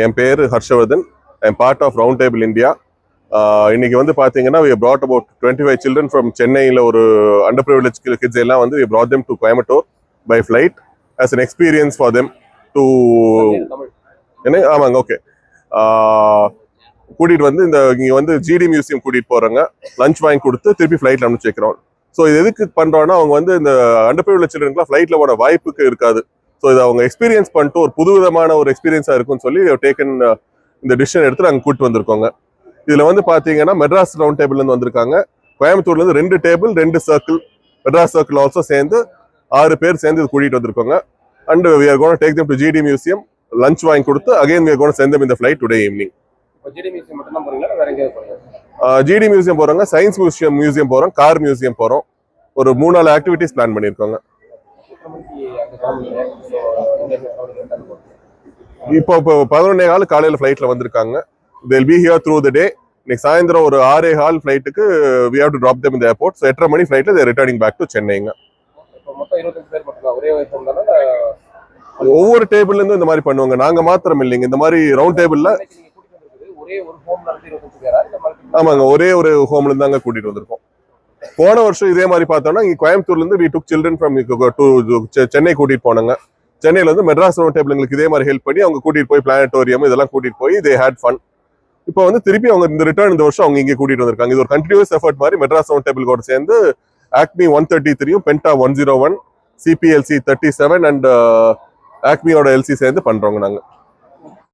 என் பேர் Harshavardhan. I'm part of Round Table India. இன்னைக்கு வந்து பார்த்தீங்கன்னா we brought about 25 children from சென்னையில் ஒரு அண்டர் ப்ரிவிலேஜ் கிட்ஸ் எல்லாம் வந்து we brought them to Coimbatore by flight as an experience for them to என்ன ஆமாங்க ஓகே கூட்டிகிட்டு வந்து இங்கே வந்து ஜிடி மியூசியம் கூட்டிகிட்டு போகிறாங்க. லஞ்ச் வாங்கி கொடுத்து திருப்பி ஃப்ளைட்டில் அனுப்பிச்சு வைக்கிறோம். ஸோ இது எதுக்கு பண்ணுறோன்னா அவங்க வந்து இந்த அண்டர் ப்ரிவிலேஜ் சில்ட்ரன்ஸ்லாம் ஃப்ளைட்டில் போன வாய்ப்புக்கு இருக்காது. ஸோ இதை அவங்க எக்ஸ்பீரியன்ஸ் பண்ணிட்டு ஒரு புதுவிதமான ஒரு எக்ஸ்பீரியன்ஸாக இருக்கும்னு சொல்லி டேக்கன் இந்த டிசிஷன் எடுத்து நாங்கள் கூப்பிட்டு வந்திருக்கோங்க. இதில் வந்து பார்த்தீங்கன்னா மெட்ராஸ் ரவுண்ட் டேபிள்லேருந்து வந்திருக்காங்க. கோயம்புத்தூர்லேருந்து 2 table 2 circle Madras circle also சேர்ந்து 6 பேர் சேர்ந்து இது கூட்டிகிட்டு வந்திருக்கோங்க. And we are going to take them to GD museum. Lunch வாங்கி கொடுத்து again we are going to send them in the flight today evening. GD museum போகிறாங்க, சயின்ஸ் மியூசியம் போகிறோம், கார் மியூசியம் போகிறோம். ஒரு 3-4 ஆக்டிவிட்டிஸ் பிளான் பண்ணியிருக்கோங்க. இப்போ 11:15 காலையில் ஃப்ளைட்டில் வந்திருக்காங்க. they'll be here through the day. இன்னைக்கு சாயந்தரம் ஒரு 6:15 ஃப்ளைட்டுக்கு we have to drop them in the airport. So 8:30 மணி ஃப்ளைட்டில் they are returning back to சென்னைங்க. ஒவ்வொரு டேபிள்லேருந்து இந்த மாதிரி பண்ணுவாங்க. நாங்கள் மாத்திரம் இல்லைங்க, இந்த மாதிரி ரவுண்ட் டேபிளில் ஆமாங்க ஒரே ஒரு ஹோம்ல இருந்து தாங்க கூட்டிட்டு வந்திருக்கோம். போன வருஷம் இதே மாதிரி பார்த்தோம்னா இங்கே கோயம்புத்தூர்லேருந்து we took children from Chennai கூட்டிட்டு போனாங்க. சென்னையில் வந்து மெட்ராஸ் ரவுண்ட் டேபிள் எங்களுக்கு இதே மாதிரி ஹெல்ப் பண்ணி அவங்க கூட்டிட்டு போய் பிளானட்டோரியம் இதெல்லாம் கூட்டிட்டு போய் they had fun. இப்போ வந்து திருப்பி அவங்க இந்த வருஷம் அவங்க இங்கே கூட்டிட்டு வந்திருக்காங்க. இது ஒரு கண்டினியூஸ் எஃபர்ட் மாதிரி மெட்ராஸ் ரவுண்ட் டேபிள் கூட சேர்ந்து ஆக்மி 133 பென்டா 101 CPLC 37 அண்ட் ஆக்மியோட எல்சி சேர்ந்து பண்றோங்க நாங்கள்.